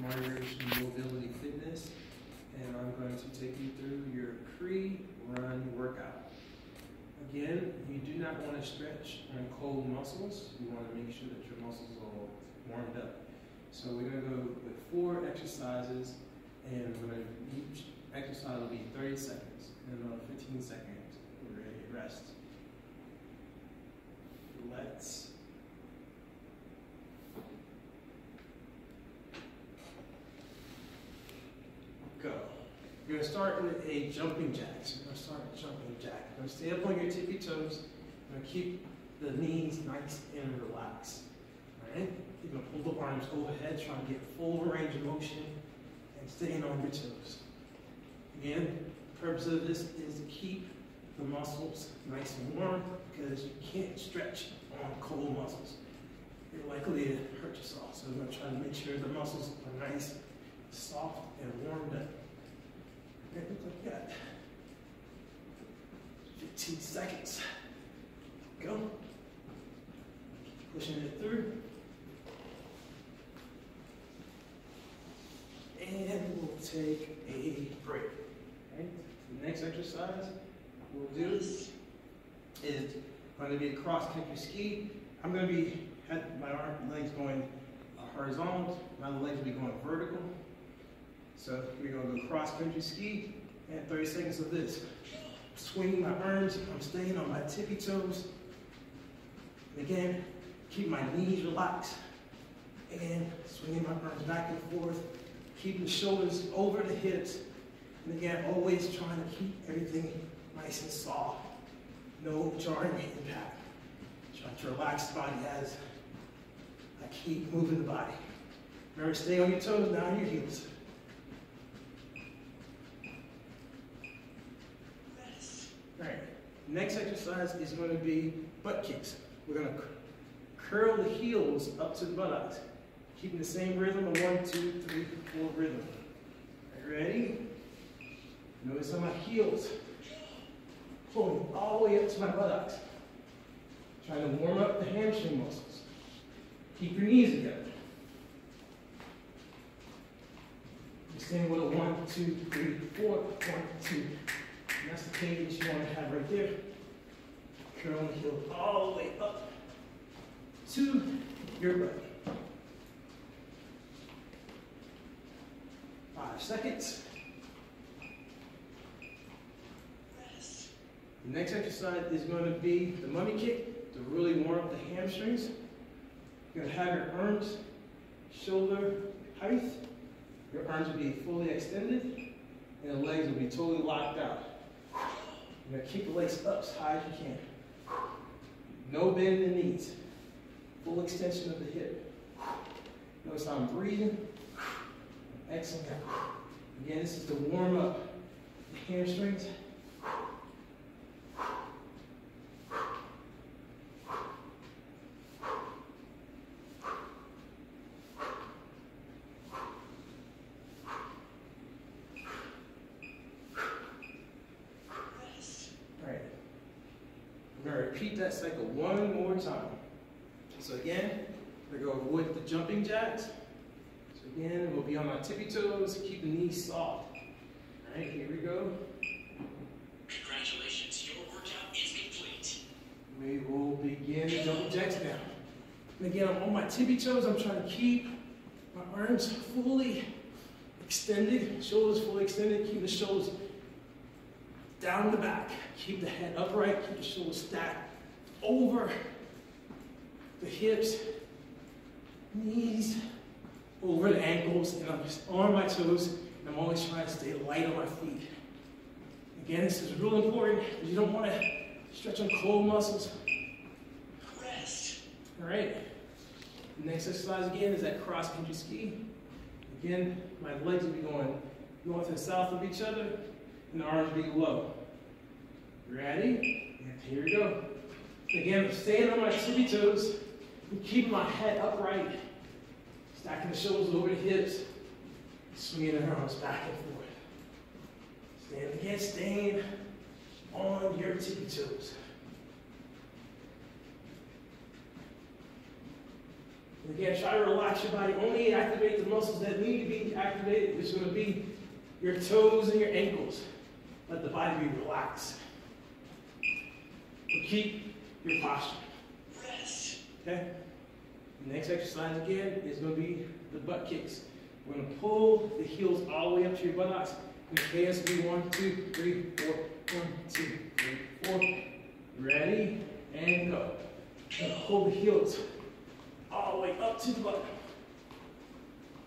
Marty Mobility Fitness, and I'm going to take you through your pre-run workout. Again, you do not want to stretch on cold muscles. You want to make sure that your muscles are all warmed up. So we're going to go with 4 exercises, and each exercise will be 30 seconds, and another 15 seconds. We're ready to rest. Let's go. You're going to start with a jumping jack. So you're going to start with jumping jack. You're going to stay up on your tippy toes. You're going to keep the knees nice and relaxed. All right? You're going to pull the arms overhead, trying to get full range of motion and staying on your toes. Again, the purpose of this is to keep the muscles nice and warm, because you can't stretch on cold muscles. You're likely to hurt yourself. So we're going to try to make sure the muscles are nice, soft, and warmed up. Okay, look like that. 15 seconds. Go. Pushing it through. And we'll take a break. Okay? The next exercise we'll do is going to be a cross-country ski. I'm going to be my legs going horizontal, my other legs will be going vertical. So we're going to go cross-country ski, and 30 seconds of this. Swinging my arms, I'm staying on my tippy toes. And again, keep my knees relaxed, and swinging my arms back and forth, keeping the shoulders over the hips, and again, always trying to keep everything nice and soft. No jarring impact. Try to relax the body as I keep moving the body. Remember, stay on your toes, not on your heels. Alright, next exercise is going to be butt kicks. We're going to curl the heels up to the buttocks, keeping the same rhythm of 1, 2, 3, 4 rhythm. Are you ready? Notice on my heels, pulling all the way up to my buttocks. Trying to warm up the hamstring muscles. Keep your knees together. You're staying with a 1, 2, 3, 4, 1, 2. And that's the cadence you want to have right there. Curl the heel all the way up to your butt. 5 seconds. The next exercise is going to be the mummy kick to really warm up the hamstrings. You're going to have your arms shoulder height. Your arms will be fully extended, and the legs will be totally locked out. You're going to keep the legs up as high as you can. No bend in the knees. Full extension of the hip. Notice how I'm breathing. Exhaling out. Again, this is to warm up the hamstrings. We're going to repeat that cycle one more time. So again, we're going to go with the jumping jacks. So again, we'll be on our tippy toes, keep the knees soft. All right, here we go. Congratulations, your workout is complete. We will begin the jumping jacks now. And again, I'm on my tippy toes. I'm trying to keep my arms fully extended, shoulders fully extended, keep the shoulders down the back. Keep the head upright, keep the shoulders stacked over the hips, knees over the ankles, and I'm just on my toes, and I'm always trying to stay light on my feet. Again, this is real important, because you don't want to stretch on cold muscles. Rest. All right. The next exercise again is that cross-country ski. Again, my legs will be going north and south of each other, and the arms will be low. Ready? And here we go. Again, I'm staying on my tippy toes, and keeping my head upright, stacking the shoulders over the hips, swinging the arms back and forth. Stand again, staying on your tippy toes. Again, try to relax your body. Only activate the muscles that need to be activated, which is going to be your toes and your ankles. Let the body be relaxed. But keep your posture. Rest. Okay? The next exercise again is going to be the butt kicks. We're going to pull the heels all the way up to your buttocks. Okay, it's going to be 1, 2, 3, 4. 1, 2, 3, 4. Ready? And go. And pull the heels all the way up to the butt.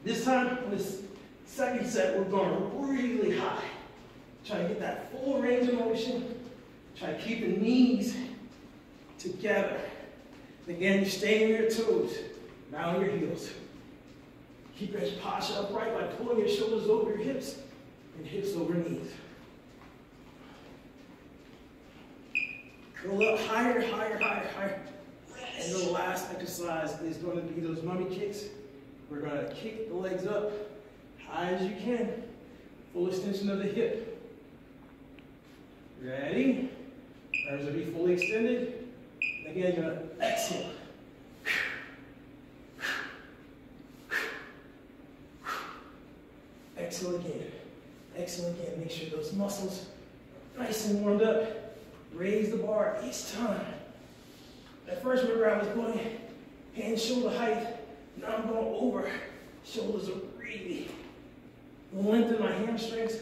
This time, on this second set, we're going really high. Try to get that full range of motion. Try to keep the knees together. Again, you stay on your toes, not on your heels. Keep your posture upright by pulling your shoulders over your hips and hips over knees. Go up higher, higher, higher, higher. And the last exercise is going to be those mummy kicks. We're going to kick the legs up high as you can. Full extension of the hip. Ready? Arms will be fully extended. Again, you're going to exhale. Exhale again. Exhale again. Make sure those muscles are nice and warmed up. Raise the bar each time. At first, remember, I was going hand shoulder height. Now I'm going over. Shoulders are really lengthen my hamstrings.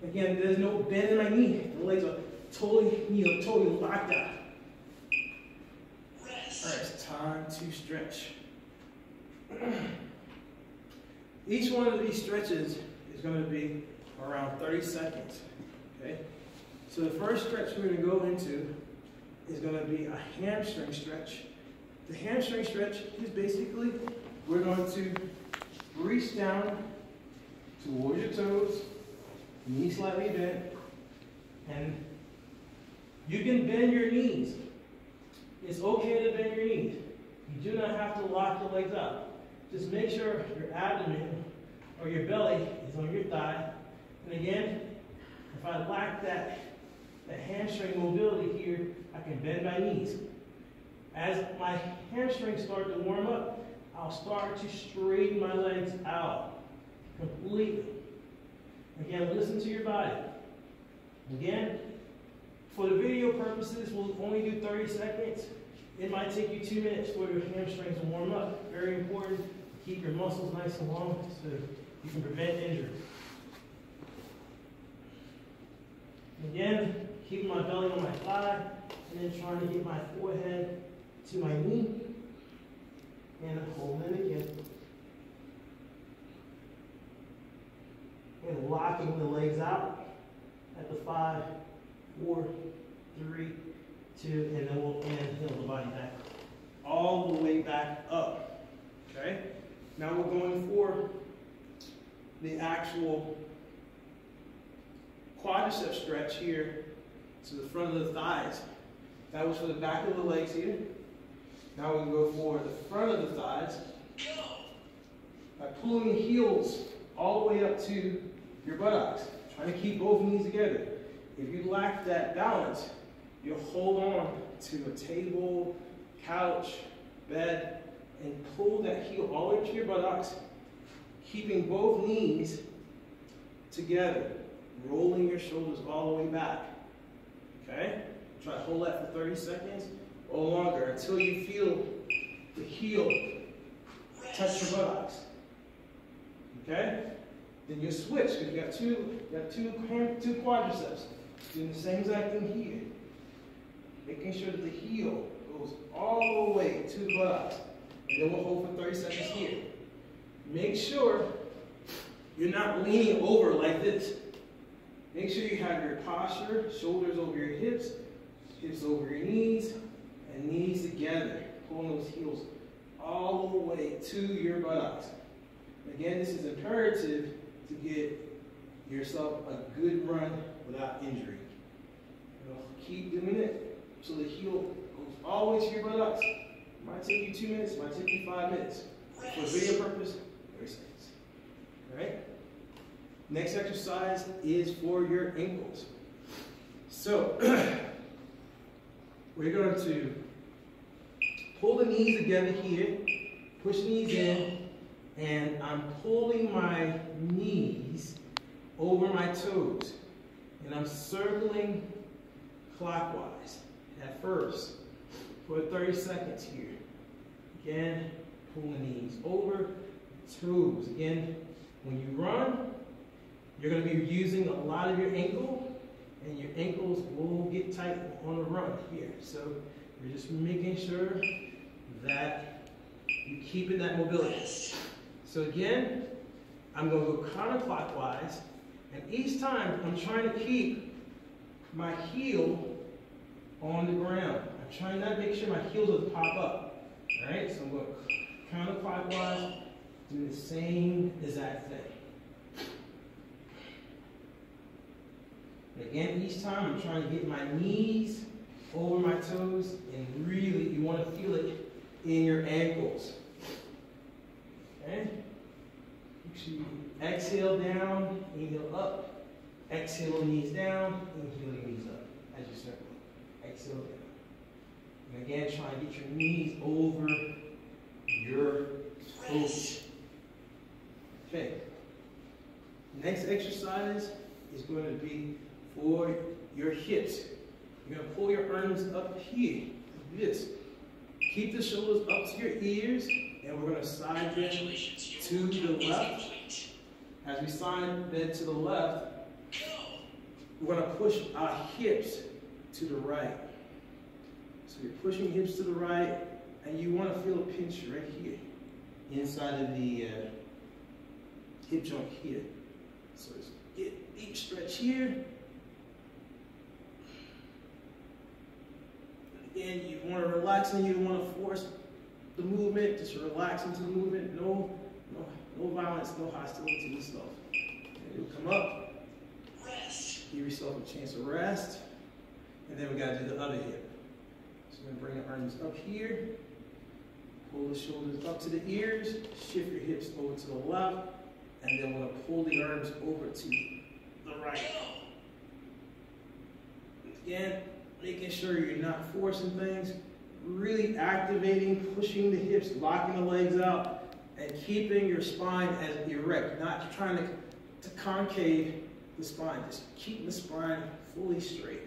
Again, there's no bend in my knee. The legs are totally locked out. Rest. All right, it's time to stretch. Each one of these stretches is going to be around 30 seconds. Okay? So the first stretch we're going to go into is going to be a hamstring stretch. The hamstring stretch is basically we're going to reach down towards your toes, knees slightly bent, and you can bend your knees. It's okay to bend your knees. You do not have to lock the legs up. Just make sure your abdomen or your belly is on your thigh. And again, if I lack that hamstring mobility here, I can bend my knees. As my hamstrings start to warm up, I'll start to straighten my legs out completely. Again, listen to your body. Again, for the video purposes, we'll only do 30 seconds. It might take you 2 minutes for your hamstrings to warm up. Very important to keep your muscles nice and long so you can prevent injury. Again, keeping my belly on my thigh, and then trying to get my forehead to my knee, and hold it again. And locking the legs out at the 5, 4, 3, 2, and then we'll inhale the body back. All the way back up. Okay? Now we're going for the actual quadricep stretch here to the front of the thighs. That was for the back of the legs here. Now we can go for the front of the thighs by pulling the heels all the way up to your buttocks. Trying to keep both knees together. If you lack that balance, you'll hold on to a table, couch, bed, and pull that heel all the way to your buttocks, keeping both knees together, rolling your shoulders all the way back. Okay? Try to hold that for 30 seconds or longer until you feel the heel touch your buttocks. Okay? Then you switch because you got two quadriceps. Doing the same exact thing here. Making sure that the heel goes all the way to the buttocks. And then we'll hold for 30 seconds here. Make sure you're not leaning over like this. Make sure you have your posture, shoulders over your hips, hips over your knees, and knees together. Pulling those heels all the way to your buttocks. Again, this is imperative to get yourself a good run without injury. Keep doing it so the heel goes all the way to your buttocks. It might take you 2 minutes, it might take you 5 minutes. For video purpose, 30 seconds. All right? Next exercise is for your ankles. So, we're going to pull the knees together here, push knees in, and I'm pulling my knees over my toes. And I'm circling clockwise at first for 30 seconds here. Again, pull the knees over, toes. Again, when you run, you're going to be using a lot of your ankle, and your ankles will get tight on the run here. So you're just making sure that you're keeping that mobility. So again, I'm going to go counterclockwise, and each time I'm trying to keep my heel on the ground. I'm trying not to make sure my heel doesn't pop up. All right, so I'm going counterclockwise, do the same exact thing. And again, each time I'm trying to get my knees over my toes, and really you want to feel it in your ankles. Okay? You exhale down, inhale up. Exhale, knees down, inhale, knees up. As you circle. Exhale down. And again, try and get your knees over your toes. Okay. Next exercise is going to be for your hips. You're going to pull your arms up here, like this. Keep the shoulders up to your ears, and we're going to side bend to the left. As we side bend to the left, we're going to push our hips to the right. So you're pushing hips to the right, and you want to feel a pinch right here, inside of the hip joint here. So just get deep stretch here. Again, you want to relax, and you don't want to force the movement. Just relax into the movement. No violence, no hostility to yourself. And you'll come up. Rest. Give yourself a chance to rest. And then we got to do the other hip. So we're going to bring the arms up here. Pull the shoulders up to the ears. Shift your hips over to the left. And then we're going to pull the arms over to the right. Again, making sure you're not forcing things. Really activating, pushing the hips, locking the legs out, and keeping your spine as erect. Not trying to concave the spine. Just keep the spine fully straight.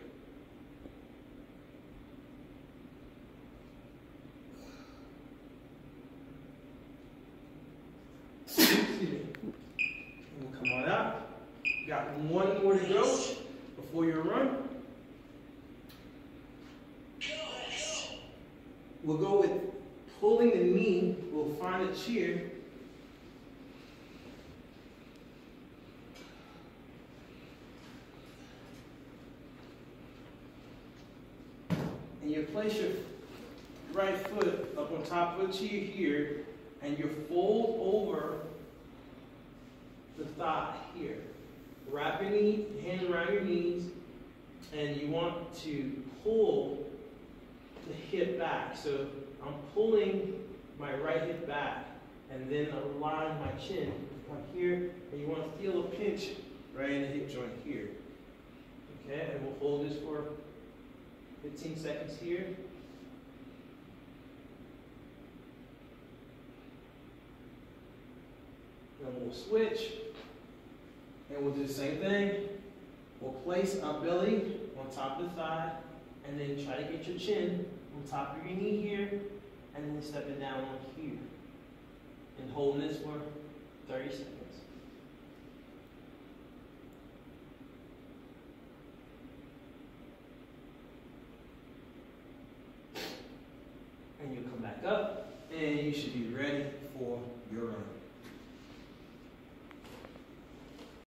Excuse me. And we'll come on out. Got one more to go before your run. We'll go with pulling the knee. We'll find a chair. And you place your right foot up on top of the chair here, and you fold over the thigh here. Wrap your hands around your knees, and you want to pull the hip back. So I'm pulling my right hip back, and then align my chin up here, and you want to feel a pinch right in the hip joint here. Okay, and we'll hold this for 15 seconds here. Then we'll switch, and we'll do the same thing. We'll place our belly on top of the thigh, and then try to get your chin on top of your knee here, and then step it down on here. And hold this for 30 seconds. And you come back up, and you should be ready for your run.